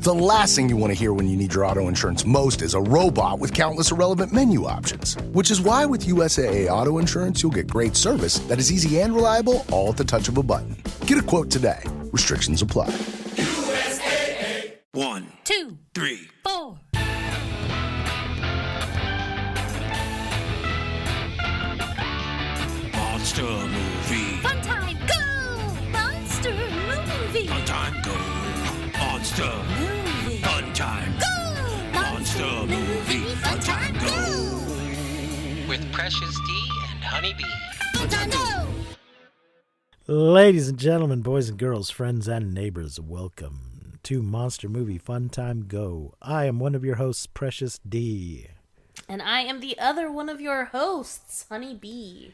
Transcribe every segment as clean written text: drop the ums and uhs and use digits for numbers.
The last thing you want to hear when you need your auto insurance most is a robot with countless irrelevant menu options. Which is why with USAA Auto Insurance, you'll get great service that is easy and reliable, all at the touch of a button. Get a quote today. Restrictions apply. USAA. 1, 2, 3, 4. Monster movie. Fun time, go! Monster movie. Fun time, go. Monster Movie. Fun time. Go! Monster movie. Fun time, go. With Precious D and Honeybee. Fun time, go! Ladies and gentlemen, boys and girls, friends and neighbors, welcome to Monster Movie Fun Time Go. I am one of your hosts, Precious D. And I am the other one of your hosts, Honeybee.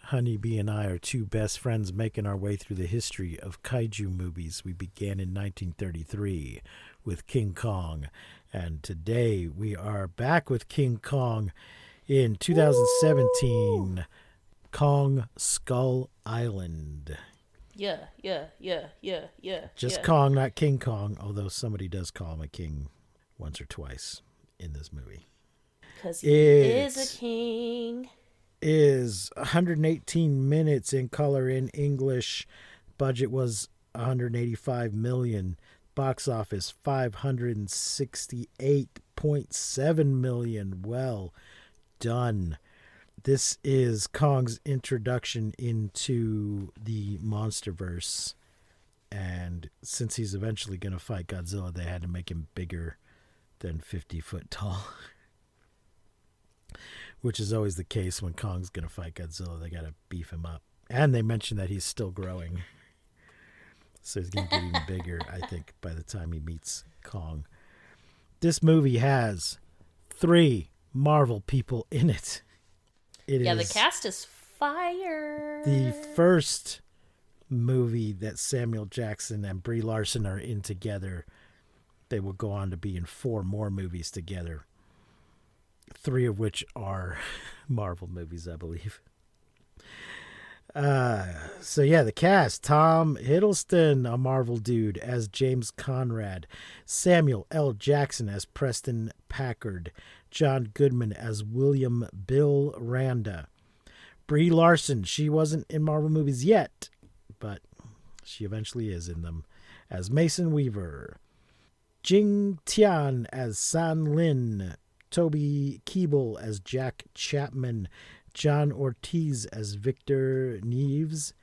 Honeybee and I are two best friends making our way through the history of kaiju movies. We began in 1933 with King Kong, and today we are back with King Kong in 2017, Ooh. Kong Skull Island. Yeah. Just Kong, not King Kong, although somebody does call him a king once or twice in this movie. Because he is a king. Is 118 minutes in color in English. Budget was 185 million. Box office 568.7 million. Well done. This is Kong's introduction into the Monsterverse. And since he's eventually going to fight Godzilla, they had to make him bigger than 50 foot tall. Which is always the case when Kong's going to fight Godzilla. They got to beef him up. And they mentioned that he's still growing. So he's going to get even bigger, I think, by the time he meets Kong. This movie has 3 Marvel people in it. The cast is fire. The first movie that Samuel Jackson and Brie Larson are in together. They will go on to be in 4 more movies together. 3 of which are Marvel movies, I believe. The cast. Tom Hiddleston, a Marvel dude, as James Conrad. Samuel L. Jackson as Preston Packard. John Goodman as William Bill Randa. Brie Larson, she wasn't in Marvel movies yet, but she eventually is in them, as Mason Weaver. Jing Tian as San Lin. Toby Kebbell as Jack Chapman, John Ortiz as Victor Neves,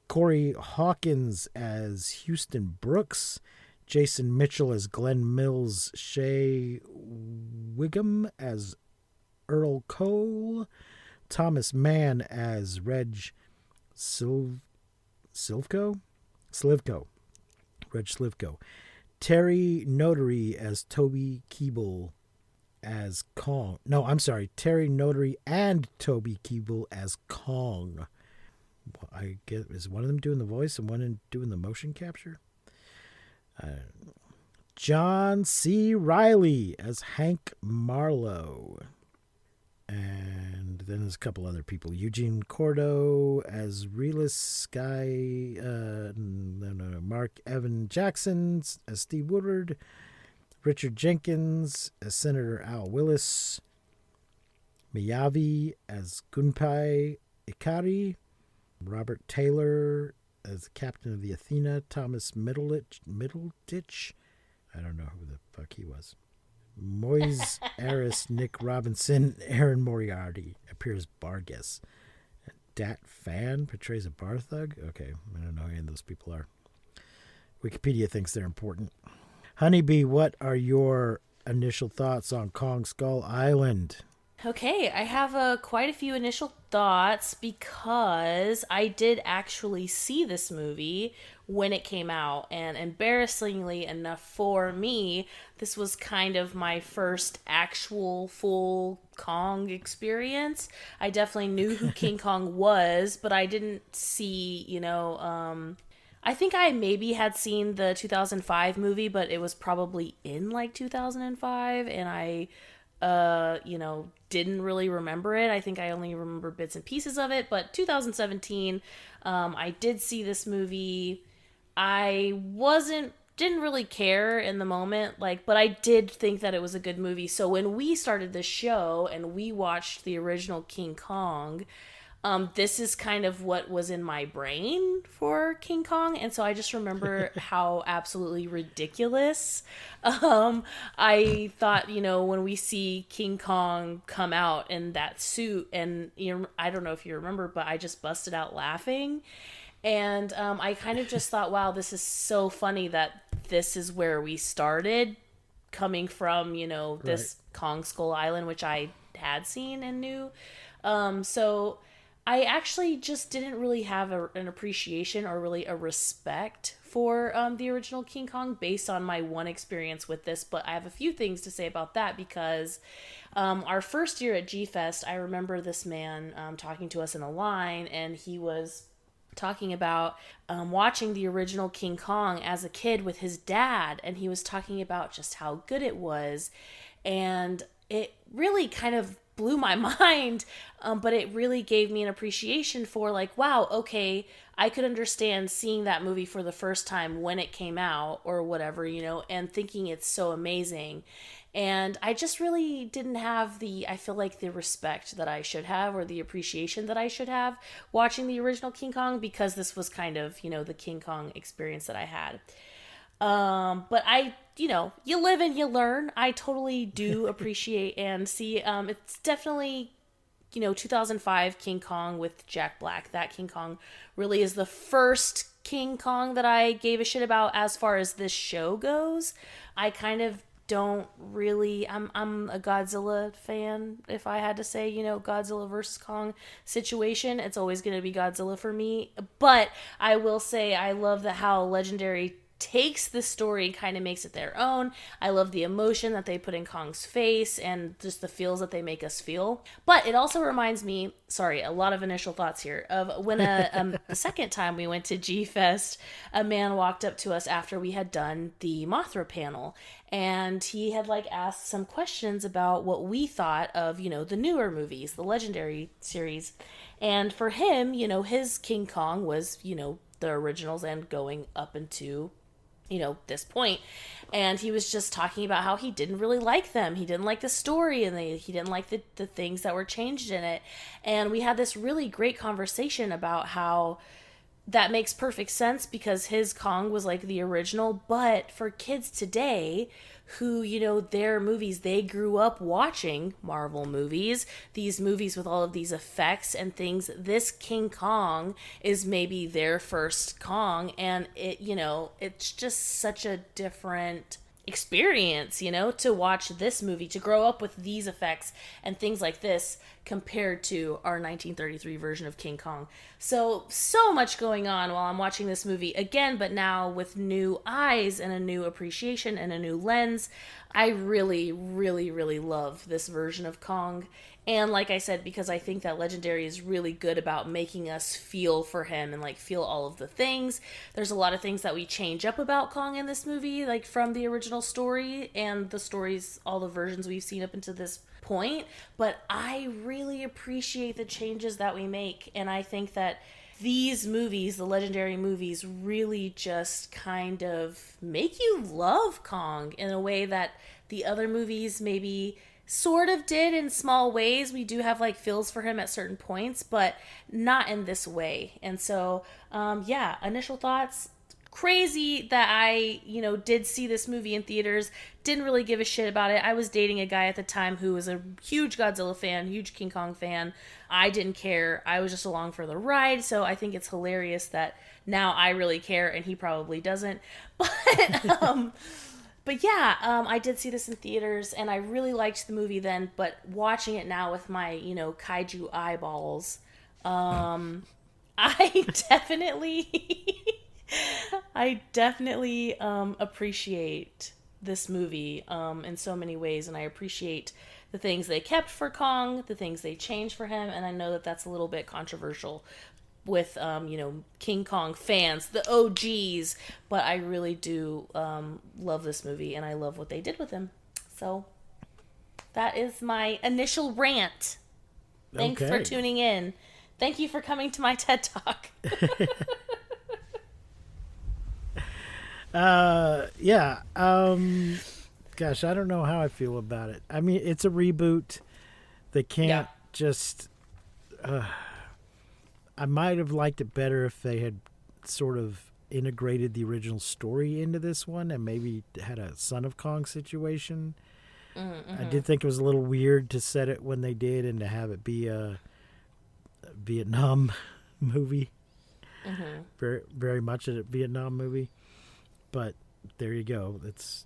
Corey Hawkins as Houston Brooks, Jason Mitchell as Glenn Mills, Shea Wiggum as Earl Cole, Thomas Mann as Reg Slivko, Reg Slivko, Terry Notary as Toby Kebbell as Kong. No, I'm sorry. Terry Notary and Toby Kebbell as Kong. I guess, is one of them doing the voice and one doing the motion capture? John C. Reilly as Hank Marlowe. And then there's a couple other people. Eugene Cordo as Relis Sky. Mark Evan Jackson as Steve Woodward. Richard Jenkins as Senator Al Willis. Miyavi as Gunpei Ikari. Robert Taylor as the captain of the Athena. Thomas Middleditch. I don't know who the fuck he was. Moise Aris, Nick Robinson, Aaron Moriarty appears Bargus. Dat Fan portrays a bar thug? Okay, I don't know who any of those people are. Wikipedia thinks they're important. Honeybee, what are your initial thoughts on Kong Skull Island? Okay, I have quite a few initial thoughts because I did actually see this movie when it came out, and embarrassingly enough for me, this was kind of my first actual full Kong experience. I definitely knew who King Kong was, but I didn't see, I think I maybe had seen the 2005 movie, but it was probably in like 2005, and I didn't really remember it. I think I only remember bits and pieces of it, but 2017, I did see this movie. I wasn't didn't really care in the moment, like, but I did think that it was a good movie. So when we started the show and we watched the original King Kong, this is kind of what was in my brain for King Kong. And so I just remember how absolutely ridiculous I thought, when we see King Kong come out in that suit, and I don't know if you remember, but I just busted out laughing. And I kind of just thought, wow, this is so funny that this is where we started, coming from, this Kong Skull Island, which I had seen and knew. So I actually just didn't really have an appreciation or really a respect for the original King Kong based on my one experience with this. But I have a few things to say about that, because our first year at G-Fest, I remember this man talking to us in a line, and he was talking about watching the original King Kong as a kid with his dad, and he was talking about just how good it was, and it really kind of blew my mind, but it really gave me an appreciation for, like, wow, okay, I could understand seeing that movie for the first time when it came out or whatever, and thinking it's so amazing. And I just really didn't have I feel like the respect that I should have, or the appreciation that I should have watching the original King Kong, because this was kind of, the King Kong experience that I had. But you live and you learn. I totally do appreciate and see, it's definitely, 2005 King Kong with Jack Black. That King Kong really is the first King Kong that I gave a shit about as far as this show goes. I kind of don't really, I'm a Godzilla fan. If I had to say, Godzilla versus Kong situation, it's always going to be Godzilla for me. But I will say I love how Legendary takes the story and kind of makes it their own. I love the emotion that they put in Kong's face and just the feels that they make us feel. But it also reminds me, sorry, a lot of initial thoughts here, of when the second time we went to G-Fest, a man walked up to us after we had done the Mothra panel, and he had asked some questions about what we thought of, the newer movies, the Legendary series. And for him, his King Kong was, the originals and going up into this point. And he was just talking about how he didn't really like them. He didn't like the story, and he didn't like the things that were changed in it. And we had this really great conversation about how that makes perfect sense, because his Kong was the original. But for kids today who, their movies, they grew up watching Marvel movies, these movies with all of these effects and things, this King Kong is maybe their first Kong, and it's just such a different experience, to watch this movie, to grow up with these effects and things like this compared to our 1933 version of King Kong. So much going on while I'm watching this movie again, but now with new eyes and a new appreciation and a new lens. I really, really, really love this version of Kong. And like I said, because I think that Legendary is really good about making us feel for him and feel all of the things. There's a lot of things that we change up about Kong in this movie, from the original story and the stories, all the versions we've seen up until this point. But I really appreciate the changes that we make. And I think that these movies, the Legendary movies, really just kind of make you love Kong in a way that the other movies maybe sort of did in small ways. We do have feels for him at certain points, but not in this way. And so, initial thoughts. Crazy that I, did see this movie in theaters. Didn't really give a shit about it. I was dating a guy at the time who was a huge Godzilla fan, huge King Kong fan. I didn't care. I was just along for the ride. So I think it's hilarious that now I really care and he probably doesn't. But yeah, I did see this in theaters, and I really liked the movie then, but watching it now with my, kaiju eyeballs, I definitely appreciate this movie in so many ways, and I appreciate the things they kept for Kong, the things they changed for him, and I know that that's a little bit controversial with King Kong fans, the OGs, but I really do love this movie, and I love what they did with him. So that is my initial rant. Thanks for tuning in. Thank you for coming to my TED Talk. Yeah. Gosh, I don't know how I feel about it. I mean, it's a reboot. They can't just. I might have liked it better if they had sort of integrated the original story into this one and maybe had a Son of Kong situation. Mm-hmm. I did think it was a little weird to set it when they did and to have it be a Vietnam movie. Mm-hmm. Very, very much a Vietnam movie. But there you go. That's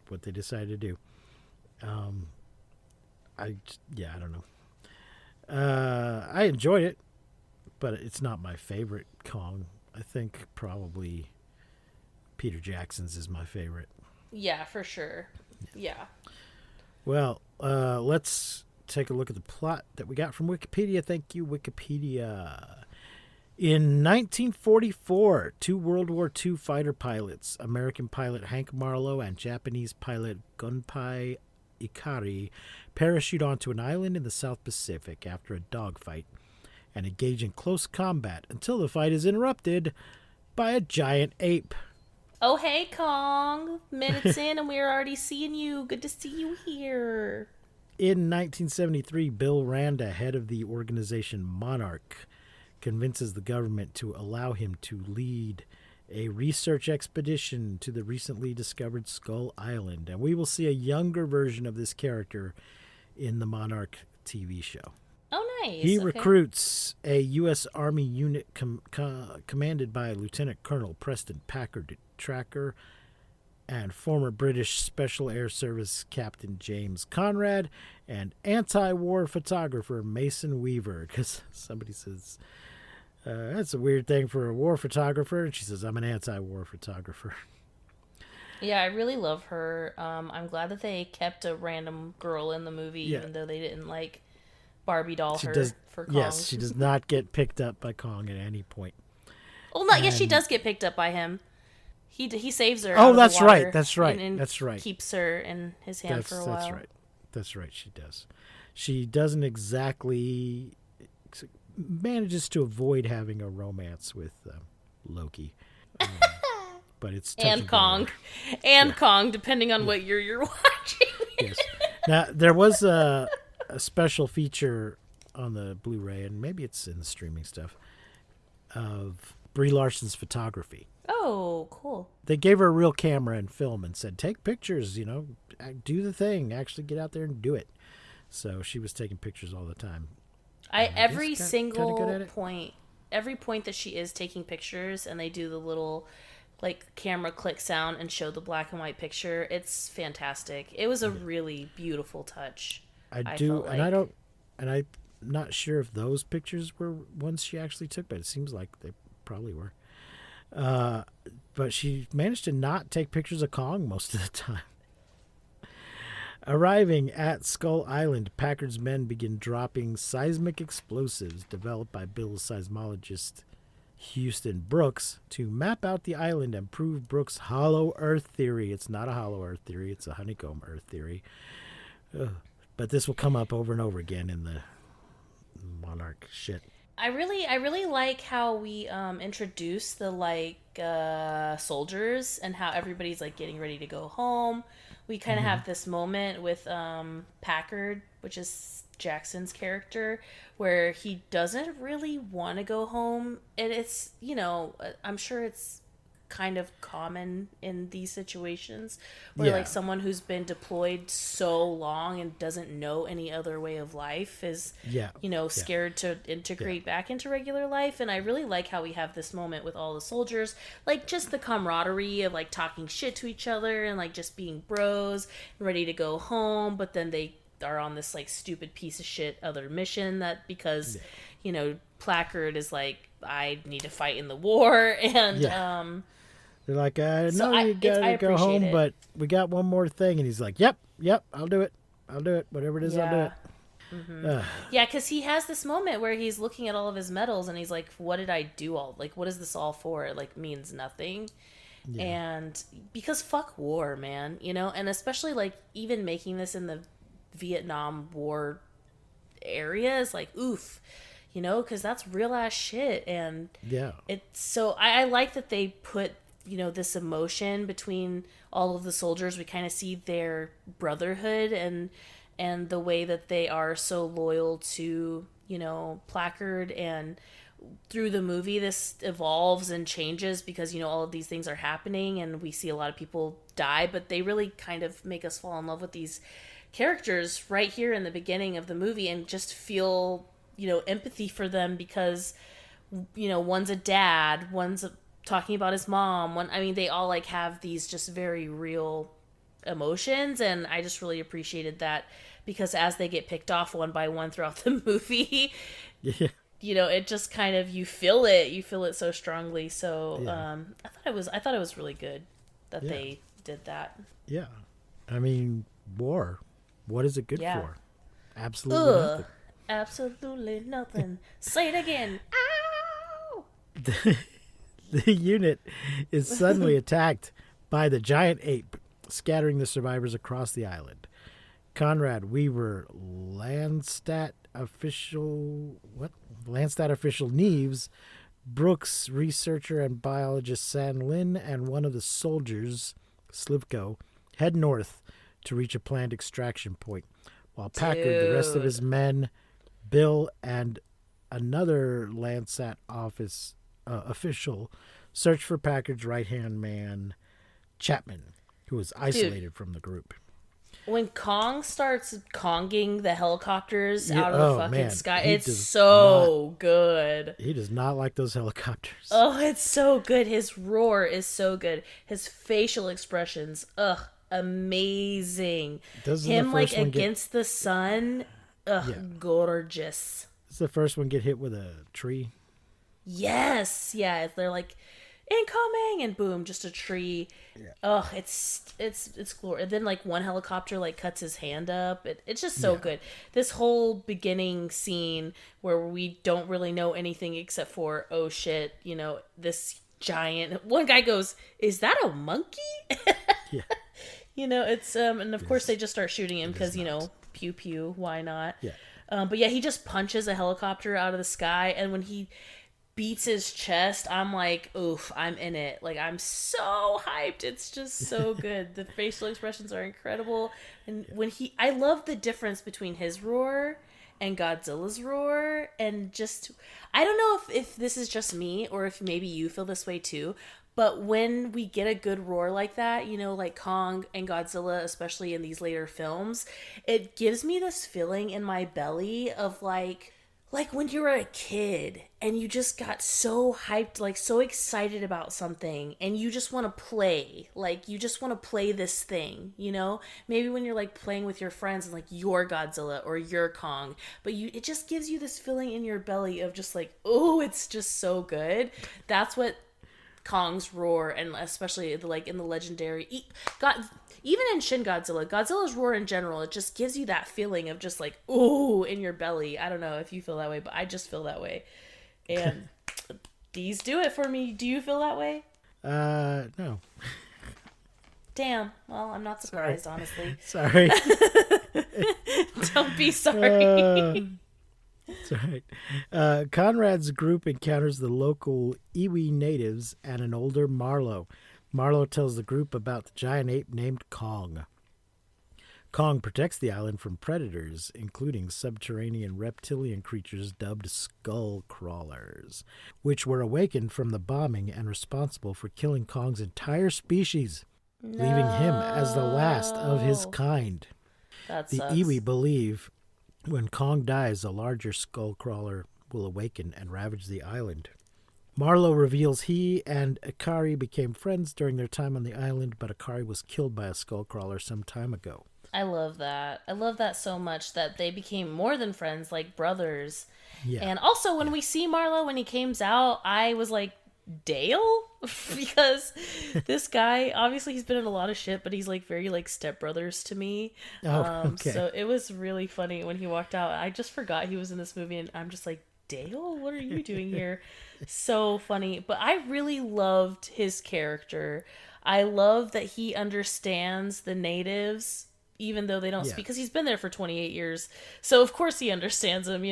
what they decided to do. I don't know. I enjoyed it, but it's not my favorite Kong. I think probably Peter Jackson's is my favorite. Yeah, for sure. Yeah. Well, let's take a look at the plot that we got from Wikipedia. Thank you, Wikipedia. In 1944, two World War II fighter pilots, American pilot Hank Marlowe and Japanese pilot Gunpei Ikari, parachute onto an island in the South Pacific after a dogfight and engage in close combat until the fight is interrupted by a giant ape. Oh, hey, Kong. Minutes in and we're already seeing you. Good to see you here. In 1973, Bill Randa, head of the organization Monarch, convinces the government to allow him to lead a research expedition to the recently discovered Skull Island. And we will see a younger version of this character in the Monarch TV show. Oh, nice. He Okay. recruits a U.S. Army unit commanded by Lieutenant Colonel Preston Packard Tracker and former British Special Air Service Captain James Conrad and anti-war photographer Mason Weaver. Because somebody says, that's a weird thing for a war photographer. And she says, I'm an anti-war photographer. Yeah, I really love her. I'm glad that they kept a random girl in the movie, even though they didn't like Barbie doll her for Kong. Yes, she does not get picked up by Kong at any point. Well, not yes, she does get picked up by him. He saves her. Oh, out of that's the water right. That's right. and That's right. Keeps her in his hand for a while. That's right. That's right. She does. She doesn't exactly manages to avoid having a romance with Loki, but it's touch And go Kong, there. and Kong, depending on what year you're watching. Yes. Now there was a special feature on the Blu-ray, and maybe it's in the streaming stuff, of Brie Larson's photography. Oh, cool. They gave her a real camera and film and said, take pictures, do the thing, actually get out there and do it. So she was taking pictures all the time. Every kinda single good at it. point, every point that she is taking pictures and they do the little like camera click sound and show the black and white picture, it's fantastic. It was a really beautiful touch. I felt like. I'm not sure if those pictures were ones she actually took, but it seems like they probably were. But she managed to not take pictures of Kong most of the time. Arriving at Skull Island, Packard's men begin dropping seismic explosives developed by Bill's seismologist Houston Brooks to map out the island and prove Brooks' hollow earth theory. It's not a hollow earth theory, it's a honeycomb earth theory. But this will come up over and over again in the Monarch shit. I really like how we introduce the soldiers and how everybody's like getting ready to go home. We kind of have this moment with Packard, which is Jackson's character, where he doesn't really want to go home. And it's, I'm sure it's kind of common in these situations where like someone who's been deployed so long and doesn't know any other way of life is scared to integrate back into regular life. And I really like how we have this moment with all the soldiers, like just the camaraderie of like talking shit to each other and like just being bros and ready to go home, but then they are on this like stupid piece of shit other mission that because Placard is like, I need to fight in the war, and they're like, I know I you gotta go home, it. but we got one more thing. And he's like, yep, I'll do it. Whatever it is, I'll do it. Mm-hmm. Yeah, because he has this moment where he's looking at all of his medals and he's like, what did I do what is this all for? It like means nothing. Yeah. And because fuck war, man, and especially like even making this in the Vietnam War area is like, oof, because that's real ass shit. And it's so I like that they put this emotion between all of the soldiers. We kind of see their brotherhood and the way that they are so loyal to, Placard. And through the movie, this evolves and changes because, all of these things are happening and we see a lot of people die, but they really kind of make us fall in love with these characters right here in the beginning of the movie and just feel, empathy for them because, one's a dad, one's talking about his mom, they all like have these just very real emotions, and I just really appreciated that because as they get picked off one by one throughout the movie, Yeah. it just kind of, you feel it so strongly. So Yeah. I thought it was really good that Yeah. they did that. Yeah. War. What is it good Yeah. for? Absolutely nothing. Absolutely nothing. Say it again. Ow! The unit is suddenly attacked by the giant ape, scattering the survivors across the island. Conrad Weaver, Landstat official Neves, Brooks, researcher and biologist San Lin, and one of the soldiers, Slivko, head north to reach a planned extraction point, while Packard, the rest of his men, Bill, and another Landsat office official search for Packard's right-hand man, Chapman, who was isolated from the group. When Kong starts Konging the helicopters Yeah, out of the oh, fucking man, sky, he it's does so good. He does not like those helicopters. Oh, it's so good. His roar is so good. His facial expressions, amazing. Doesn't Him the like first one against the sun, Yeah. gorgeous. Does the first one get hit with a tree? Yes, yeah. They're like incoming, and boom, just a tree. Yeah. Oh, it's glorious. And then like one helicopter like cuts his hand up. It's just so good. This whole beginning scene where we don't really know anything except for, oh shit, this giant. One guy goes, "Is that a monkey?" Yeah. It's and of course they just start shooting him because pew pew, why not? Yeah. But yeah, he just punches a helicopter out of the sky, and when he beats his chest, I'm like, oof, I'm in it. Like, I'm so hyped. It's just so good. The facial expressions are incredible. And when I love the difference between his roar and Godzilla's roar. And just, I don't know if this is just me or if maybe you feel this way too. But when we get a good roar like that, like Kong and Godzilla, especially in these later films, it gives me this feeling in my belly of like when you were a kid and you just got so hyped, like so excited about something and you just want to play, like you just want to play this thing, maybe when you're like playing with your friends and like you're Godzilla or you're Kong, but it just gives you this feeling in your belly of just like, oh, it's just so good. That's what Kong's roar, and especially like in the legendary even in Shin Godzilla's roar in general, it just gives you that feeling of just like, ooh, in your belly. I don't know if you feel that way, but I just feel that way. And these do it for me. Do you feel that way? No. Damn. Well, I'm not surprised, honestly. Sorry. Don't be sorry. It's all right. Conrad's group encounters the local Iwi natives and an older Marlowe. Marlowe tells the group about the giant ape named Kong. Kong protects the island from predators, including subterranean reptilian creatures dubbed skull crawlers, which were awakened from the bombing and responsible for killing Kong's entire species, leaving him as the last of his kind. That The sucks. Iwi believe when Kong dies, a larger skull crawler will awaken and ravage the island. Marlowe reveals he and Ikari became friends during their time on the island, but Ikari was killed by a skull crawler some time ago. I love that. I love that so much that they became more than friends, like brothers. Yeah. And also when we see Marlowe, when he comes out, I was like, Dale? Because this guy, obviously he's been in a lot of shit, but he's like very like stepbrothers to me. Okay. So it was really funny when he walked out. I just forgot he was in this movie, and I'm just like, Dale, what are you doing here? So funny. But I really loved his character. I love that he understands the natives, even though they don't speak, because he's been there for 28 years. So of course he understands them,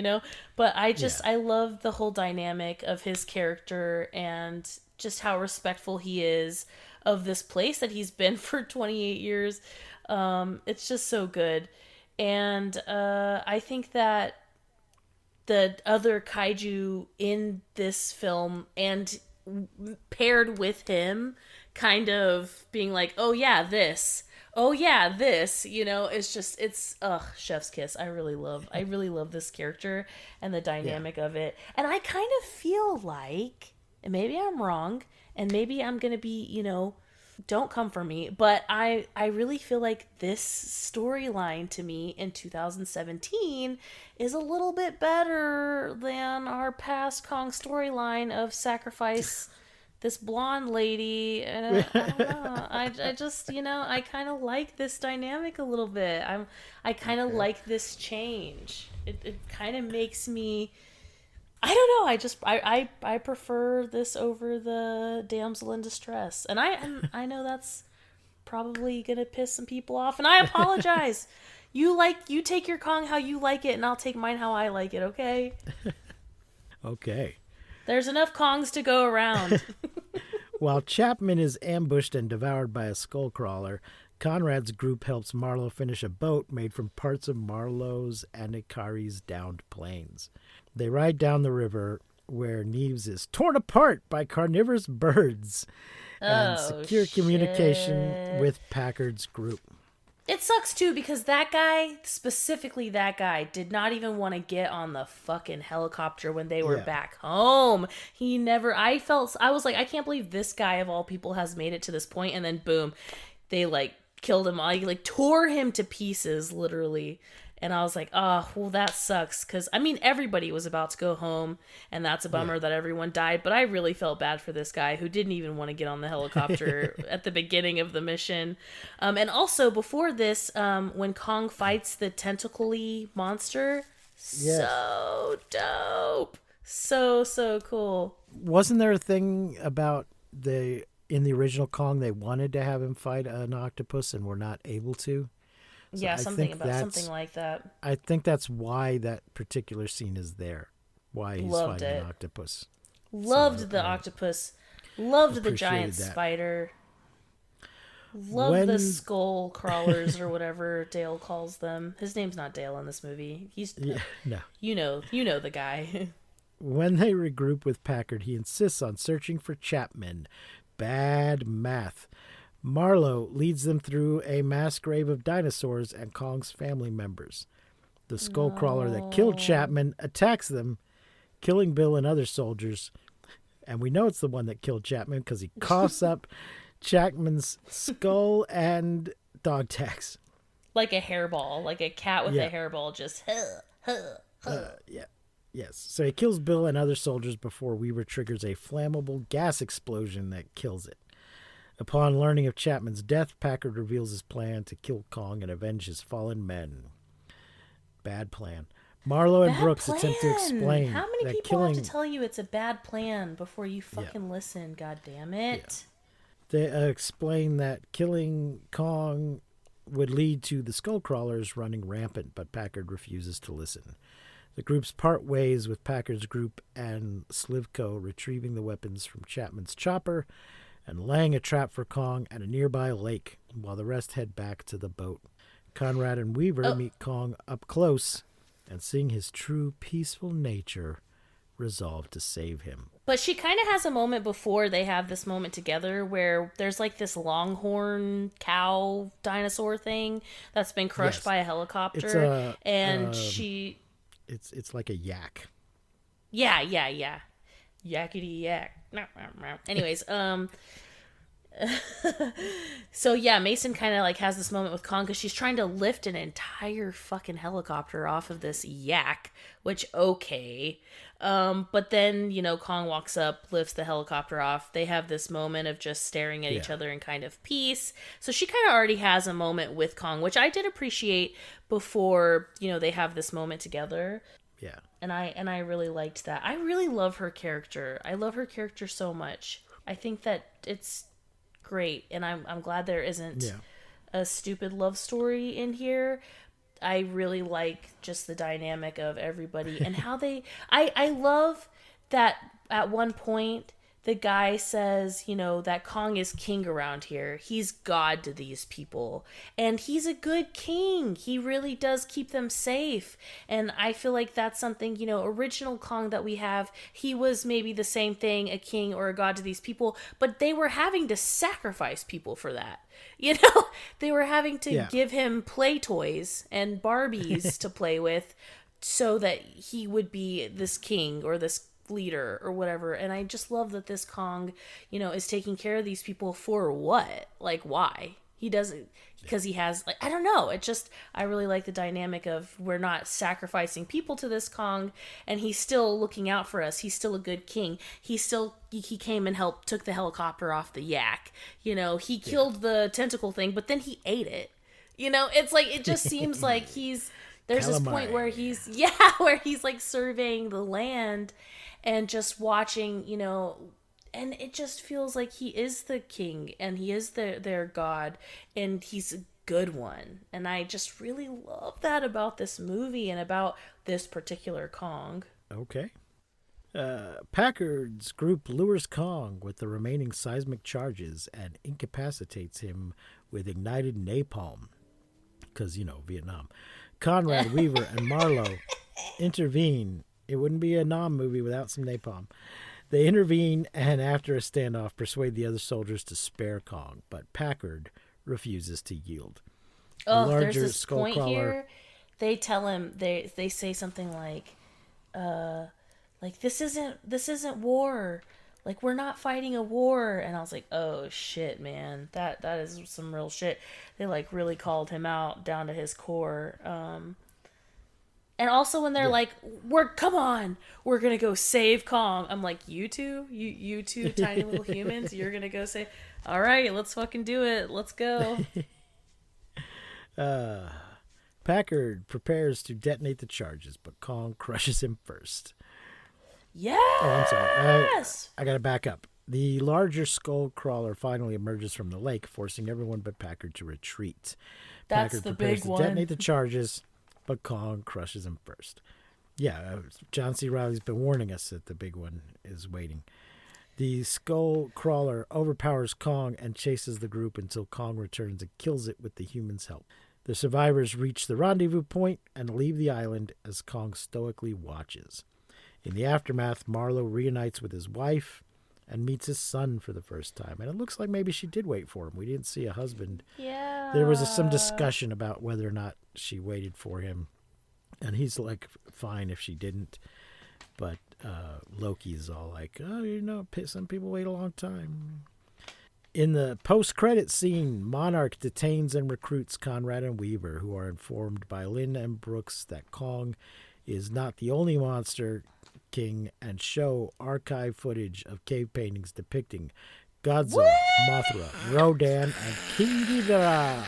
But I love the whole dynamic of his character and just how respectful he is of this place that he's been for 28 years. It's just so good. And I think that the other kaiju in this film and paired with him kind of being like, oh yeah, this, it's chef's kiss. I really love this character and the dynamic of it. And I kind of feel like, and maybe I'm wrong, and maybe I'm gonna be, don't come for me, but I really feel like this storyline to me in 2017 is a little bit better than our past Kong storyline of sacrifice this blonde lady. And I don't know. I just, I kind of like this dynamic a little bit. I kind of like this change. It kind of makes me, I don't know. I prefer this over the damsel in distress, and I know that's probably gonna piss some people off, and I apologize. You take your Kong how you like it, and I'll take mine how I like it. Okay. Okay. There's enough Kongs to go around. While Chapman is ambushed and devoured by a skullcrawler, Conrad's group helps Marlowe finish a boat made from parts of Marlowe's and Ikari's downed planes. They ride down the river where Neves is torn apart by carnivorous birds and secure communication with Packard's group. It sucks too because that guy, specifically that guy, did not even want to get on the fucking helicopter when they were back home. He never, I was like, I can't believe this guy of all people has made it to this point, and then boom, they killed him all, tore him to pieces, literally. And I was like, oh, well, that sucks. Because, everybody was about to go home. And that's a bummer that everyone died. But I really felt bad for this guy who didn't even want to get on the helicopter at the beginning of the mission. And also, before this, when Kong fights the tentacly monster, so dope. So cool. Wasn't there a thing about in the original Kong, they wanted to have him fight an octopus and were not able to? So yeah, something like that. I think that's why that particular scene is there. Why he's fighting an octopus. Loved the octopus. Loved the giant spider. Loved the skull crawlers or whatever Dale calls them. His name's not Dale in this movie. No. You know the guy. When they regroup with Packard, he insists on searching for Chapman. Bad math. Marlowe leads them through a mass grave of dinosaurs and Kong's family members. The skullcrawler that killed Chapman attacks them, killing Bill and other soldiers. And we know it's the one that killed Chapman because he coughs up Chapman's skull and dog tags. Like a hairball, like a cat with a hairball, just Yes. So he kills Bill and other soldiers before Weaver triggers a flammable gas explosion that kills it. Upon learning of Chapman's death, Packard reveals his plan to kill Kong and avenge his fallen men. Bad plan. Marlowe and Brooks attempt to explain how many that people have to tell you it's a bad plan before you fucking listen? God damn it! Yeah. They explain that killing Kong would lead to the skullcrawlers running rampant, but Packard refuses to listen. The groups part ways, with Packard's group and Slivko retrieving the weapons from Chapman's chopper and laying a trap for Kong at a nearby lake, while the rest head back to the boat. Conrad and Weaver meet Kong up close, and seeing his true peaceful nature, resolve to save him. But she kind of has a moment before they have this moment together where there's this longhorn cow dinosaur thing that's been crushed by a helicopter, It's like a yak. Yeah. Yakety yak. Anyways, so yeah, Mason kind of has this moment with Kong because she's trying to lift an entire fucking helicopter off of this yak, which but then Kong walks up, lifts the helicopter off. They have this moment of just staring at each other in kind of peace. So she kind of already has a moment with Kong, which I did appreciate before they have this moment together. Yeah. And I really liked that. I really love her character. I love her character so much. I think that it's great, and I'm glad there isn't a stupid love story in here. I really like just the dynamic of everybody and how I love that at one point the guy says, that Kong is king around here. He's God to these people. And he's a good king. He really does keep them safe. And I feel like that's something, original Kong that we have, he was maybe the same thing, a king or a god to these people, but they were having to sacrifice people for that. They were having to give him play toys and Barbies to play with so that he would be this king or this leader or whatever. And I just love that this Kong, is taking care of these people for what? Like, why? He doesn't, because he has, like, I don't know. I really like the dynamic of we're not sacrificing people to this Kong, and he's still looking out for us. He's still a good king. He came and took the helicopter off the yak. He killed the tentacle thing, but then he ate it. It's like, it just seems like there's this point where where he's like surveying the land and just watching, and it just feels like he is the king and he is their god and he's a good one. And I just really love that about this movie and about this particular Kong. Okay. Packard's group lures Kong with the remaining seismic charges and incapacitates him with ignited napalm. Because, Vietnam. Conrad, Weaver, and Marlowe intervene. It wouldn't be a Nam movie without some napalm. They intervene and, after a standoff, persuade the other soldiers to spare Kong, but Packard refuses to yield. There's this point here. They tell him, they say something like this isn't war. Like, we're not fighting a war. And I was like, oh shit, man, that is some real shit. They like really called him out down to his core. And also when they're like, come on, we're going to go save Kong. I'm like, you two tiny little humans, you're going to go save. All right, let's fucking do it. Let's go. Packard prepares to detonate the charges, but Kong crushes him first. Yes! Oh, I'm sorry. I got to back up. The larger skull crawler finally emerges from the lake, forcing everyone but Packard to retreat. That's Packard the prepares big to one. detonate the charges, but Kong crushes him first. Yeah, John C. Reilly's been warning us that the big one is waiting. The skull crawler overpowers Kong and chases the group until Kong returns and kills it with the humans' help. The survivors reach the rendezvous point and leave the island as Kong stoically watches. In the aftermath, Marlowe reunites with his wife and meets his son for the first time. And it looks like maybe she did wait for him. We didn't see a husband. Yeah. There was some discussion about whether or not she waited for him. And he's like, fine if she didn't. But Loki's all like, oh, some people wait a long time. In the post-credit scene, Monarch detains and recruits Conrad and Weaver, who are informed by Lynn and Brooks that Kong is not the only monster king, and show archive footage of cave paintings depicting Godzilla, Mothra, Rodan, and King Ghidorah.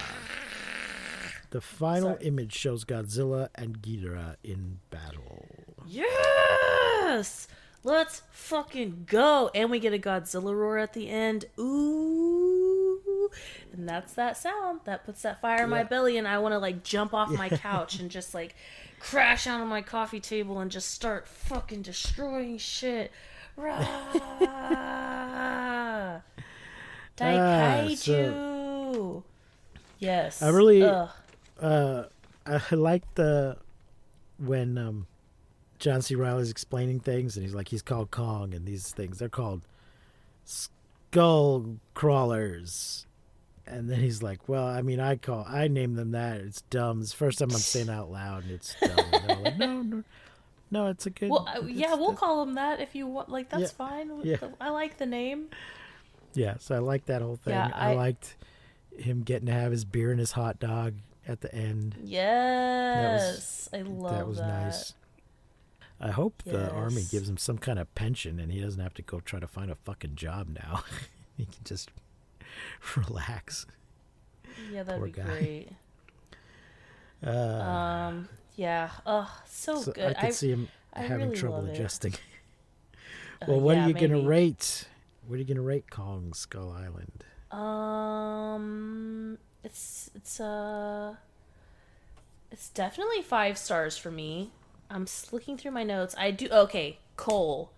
The final image shows Godzilla and Ghidorah in battle. Yes! Let's fucking go! And we get a Godzilla roar at the end. Ooh! And that's that sound. That puts that fire in my belly, and I want to, like, jump off my couch and just, like, crash onto my coffee table and just start fucking destroying shit. Rah! Daikaiju! Yes. I really... I like when John C. Reilly's explaining things, and he's like, he's called Kong, and these things, they're called skull crawlers. And then he's like, well, I mean, I name them that. It's dumb. It's the first time I'm saying it out loud, and it's dumb. And they're like, no, it's a good... Well, we'll call them that if you want. Like, that's fine. Yeah. I like the name. Yeah, so I like that whole thing. Yeah, I liked him getting to have his beer and his hot dog at the end. Yes. I love that. That was nice. I hope the army gives him some kind of pension, and he doesn't have to go try to find a fucking job now. He can just... relax. Yeah, that'd be great. Yeah. Oh, so good. I could see him having really trouble love it. adjusting. Well, what are you gonna rate? What are you gonna rate Kong Skull Island? It's definitely 5 stars for me. I'm looking through my notes. Cole.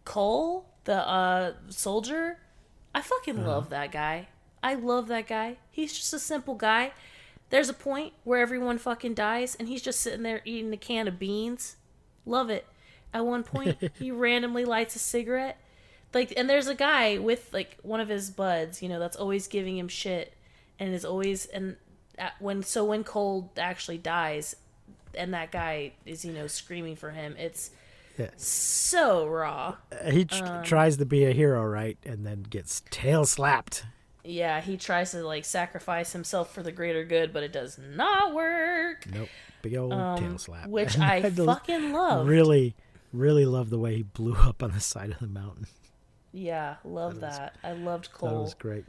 Cole, the soldier, I fucking love that guy. I love that guy. He's just a simple guy. There's a point where everyone fucking dies, and he's just sitting there eating a can of beans. Love it. At one point, he randomly lights a cigarette. Like, and there's a guy with, like, one of his buds, you know, that's always giving him shit. And is always, and when Cole actually dies, and that guy is, you know, screaming for him, it's so raw. He tries to be a hero, right? And then gets tail slapped. Yeah, he tries to, like, sacrifice himself for the greater good, but it does not work. Nope. Big old tail slap. Which I fucking love. Really, really love the way he blew up on the side of the mountain. Yeah, love that. I loved Cole. That was great.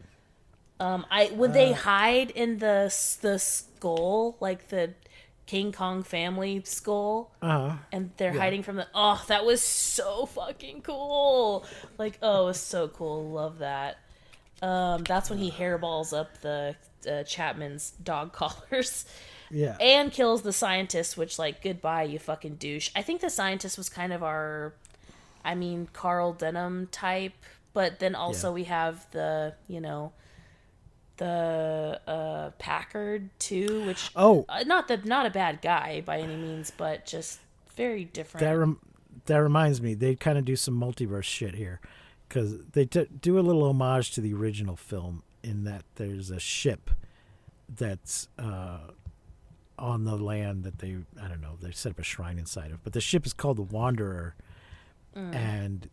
When they hide in the skull, like the King Kong family skull, and they're hiding from the. Oh, that was so fucking cool! Like, oh, it was so cool. Love that. That's when he hairballs up the Chapman's dog collars. Yeah. And kills the scientist, which, like, goodbye, you fucking douche. I think the scientist was kind of our, Carl Denham type, but then also we have the, you know, the Packard too, which not a bad guy by any means, but just very different. That reminds me, they kind of do some multiverse shit here, because they do a little homage to the original film in that there's a ship that's on the land that they set up a shrine inside of, but the ship is called the Wanderer, and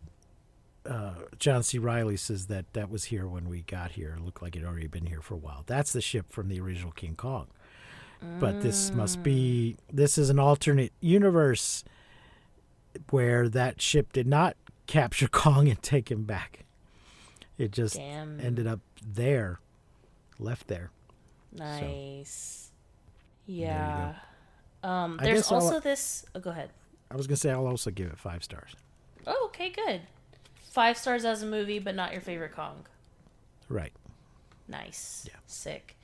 John C. Reilly says that was here when we got here. It looked like it had already been here for a while. That's the ship from the original King Kong. But this is an alternate universe where that ship did not capture Kong and take him back. It just ended up there, left there. Nice. So, yeah. There there's also this. Oh, go ahead. I was going to say I'll also give it 5 stars. Oh, okay, good. 5 stars as a movie, but not your favorite Kong. Right. Nice. Yeah. Sick.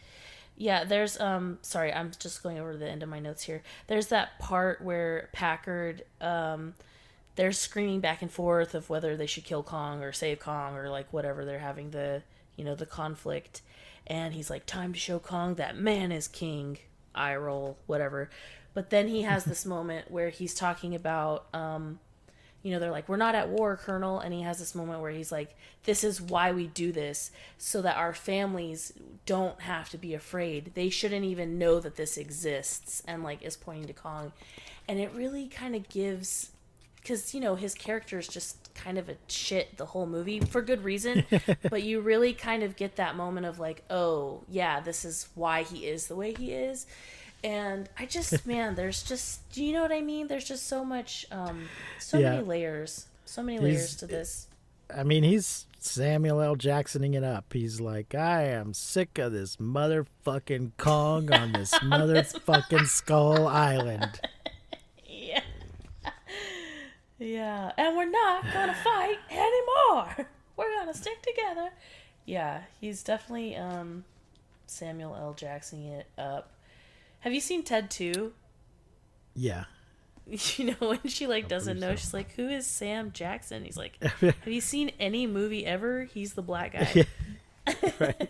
Yeah, there's sorry, I'm just going over to the end of my notes here. There's that part where Packard they're screaming back and forth of whether they should kill Kong or save Kong or like whatever, they're having the, you know, the conflict, and he's like, time to show Kong that man is king. Eye roll, whatever. But then he has this moment where he's talking about you know, they're like, we're not at war, Colonel. And he has this moment where he's like, this is why we do this, so that our families don't have to be afraid. They shouldn't even know that this exists. And, like, is pointing to Kong. And it really kind of gives, because, you know, his character is just kind of a shit the whole movie, for good reason. But you really kind of get that moment of, like, oh, yeah, this is why he is the way he is. And I just, man, there's just, do you know what I mean? There's just so much, many layers. So many layers to this. I mean, he's Samuel L. Jacksoning it up. He's like, I am sick of this motherfucking Kong on this motherfucking Skull Island. Yeah. Yeah. And we're not going to fight anymore. We're going to stick together. Yeah. He's definitely Samuel L. Jacksoning it up. Have you seen Ted 2? Yeah. You know, when she like doesn't know, she's like, who is Sam Jackson? He's like, have you seen any movie ever? He's the black guy. Right.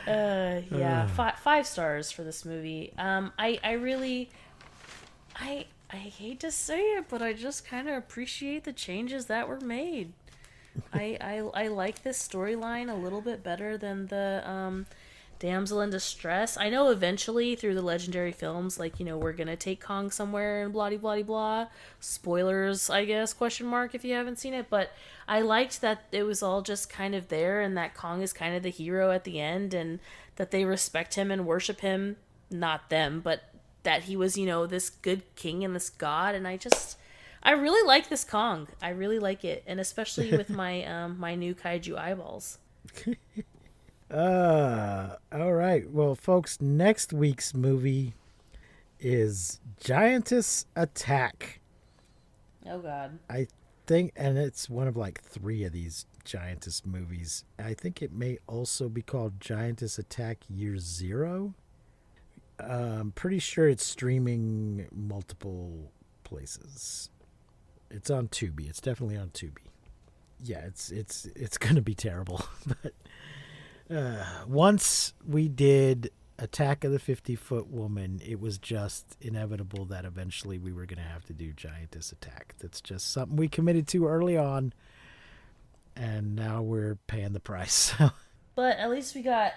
Yeah, 5 stars for this movie. I really hate to say it, but I just kind of appreciate the changes that were made. I like this storyline a little bit better than the damsel in distress. I know eventually through the legendary films, like, you know, we're gonna take Kong somewhere and blah blah blah. Spoilers, I guess, question mark, if you haven't seen it. But I liked that it was all just kind of there, and that Kong is kind of the hero at the end, and that they respect him and worship him. Not them, but that he was, you know, this good king and this god. And I really like this Kong. I really like it, and especially with my my new kaiju eyeballs. All right. Well, folks, next week's movie is Giantess Attack. Oh, God. I think, and it's one of like 3 of these Giantess movies. I think it may also be called Giantess Attack Year Zero. I'm pretty sure it's streaming multiple places. It's on Tubi. It's definitely on Tubi. Yeah, it's gonna be terrible. But once we did Attack of the 50-Foot Woman, it was just inevitable that eventually we were gonna have to do Giantess Attack. That's just something we committed to early on, and now we're paying the price. But at least we got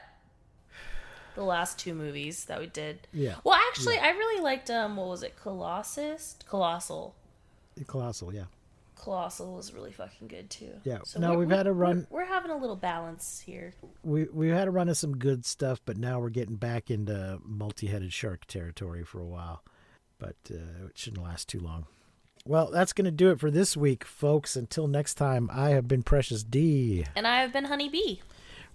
the last two movies that we did. Yeah. Well, actually, I really liked what was it? Colossal, yeah. Colossal was really fucking good too. Yeah. So No, we've had a run. We're having a little balance here. We've had a run of some good stuff, but now we're getting back into multi-headed shark territory for a while. But it shouldn't last too long. Well, that's going to do it for this week, folks. Until next time, I have been Precious D. And I have been Honey Bee.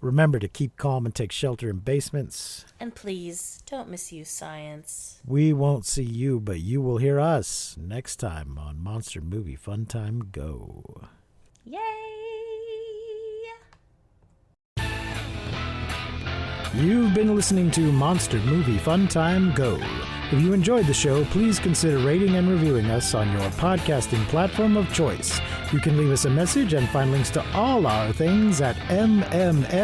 Remember to keep calm and take shelter in basements. And please, don't misuse science. We won't see you, but you will hear us next time on Monster Movie Fun Time Go. Yay! You've been listening to Monster Movie Fun Time Go. If you enjoyed the show, please consider rating and reviewing us on your podcasting platform of choice. You can leave us a message and find links to all our things at mmftg.com.